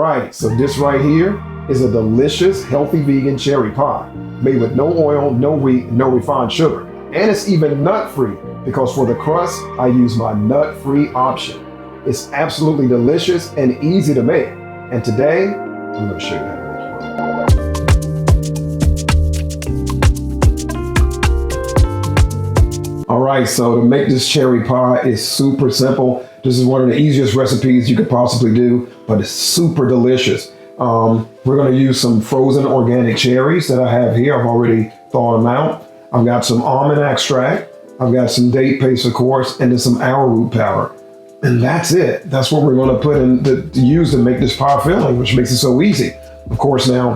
right, so this right here is a delicious, healthy vegan cherry pie made with no oil, no wheat, no refined sugar. And it's even nut-free because for the crust, I use my nut-free option. It's absolutely delicious and easy to make. And today, I'm going to show you how to make it. All right, so to make this cherry pie is super simple. This is one of the easiest recipes you could possibly do, but it's super delicious. We're going to use some frozen organic cherries that I have here. I've already thawed them out. I've got some almond extract. I've got some date paste, of course, and then some arrowroot powder. And that's it. That's what we're going to put in to use to make this pie filling, which makes it so easy. Of course, now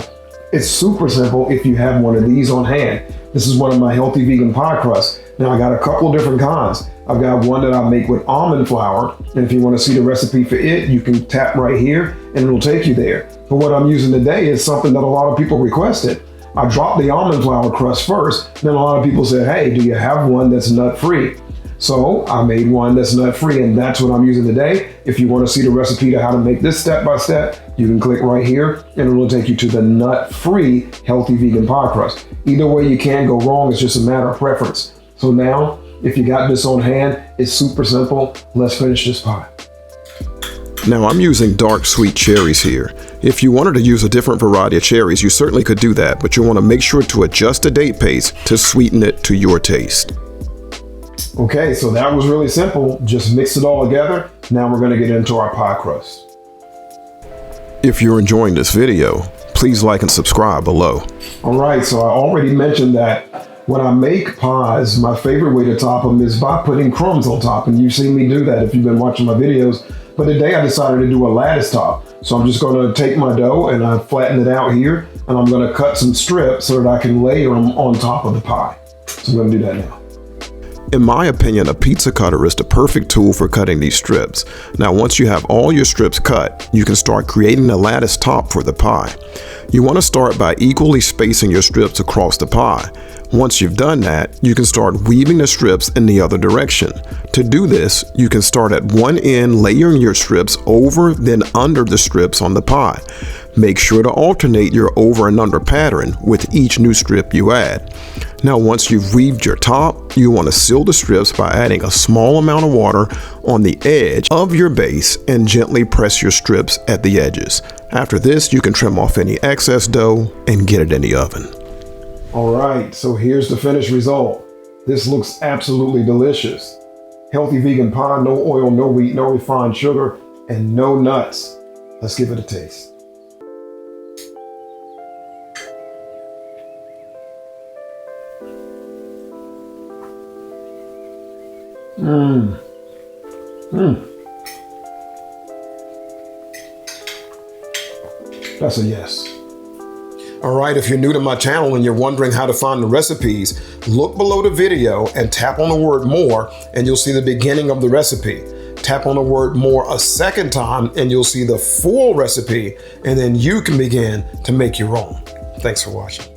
it's super simple if you have one of these on hand. This is one of my healthy vegan pie crusts. Now I got a couple of different kinds. I've got one that I make with almond flour. And if you want to see the recipe for it, you can tap right here and it'll take you there. But what I'm using today is something that a lot of people requested. I dropped the almond flour crust first. Then a lot of people said, hey, do you have one that's nut-free? So I made one that's nut-free, and that's what I'm using today. If you want to see the recipe to how to make this step-by-step, you can click right here and it will take you to the nut-free healthy vegan pie crust. Either way, you can't go wrong. It's just a matter of preference. So now, if you got this on hand, it's super simple. Let's finish this pie. Now I'm using dark sweet cherries here. If you wanted to use a different variety of cherries, you certainly could do that, but you want to make sure to adjust the date paste to sweeten it to your taste. Okay, so that was really simple. Just mix it all together. Now we're going to get into our pie crust. If you're enjoying this video, please like and subscribe below. All right, so I already mentioned that when I make pies, my favorite way to top them is by putting crumbs on top. And you've seen me do that if you've been watching my videos. But today I decided to do a lattice top. So I'm just going to take my dough and I flatten it out here. And I'm going to cut some strips so that I can layer them on top of the pie. So I'm going to do that now. In my opinion, a pizza cutter is the perfect tool for cutting these strips. Now, once you have all your strips cut, you can start creating a lattice top for the pie. You want to start by equally spacing your strips across the pie. Once you've done that, you can start weaving the strips in the other direction. To do this, you can start at one end layering your strips over then under the strips on the pie. Make sure to alternate your over and under pattern with each new strip you add. Now once you've weaved your top, you want to seal the strips by adding a small amount of water on the edge of your base and gently press your strips at the edges. After this, you can trim off any excess dough and get it in the oven. All right, so here's the finished result. This looks absolutely delicious. Healthy vegan pie, no oil, no wheat, no refined sugar, and no nuts. Let's give it a taste. That's a yes. All right, if you're new to my channel and you're wondering how to find the recipes, look below the video and tap on the word more and you'll see the beginning of the recipe. Tap on the word more a second time and you'll see the full recipe, and then you can begin to make your own. Thanks for watching.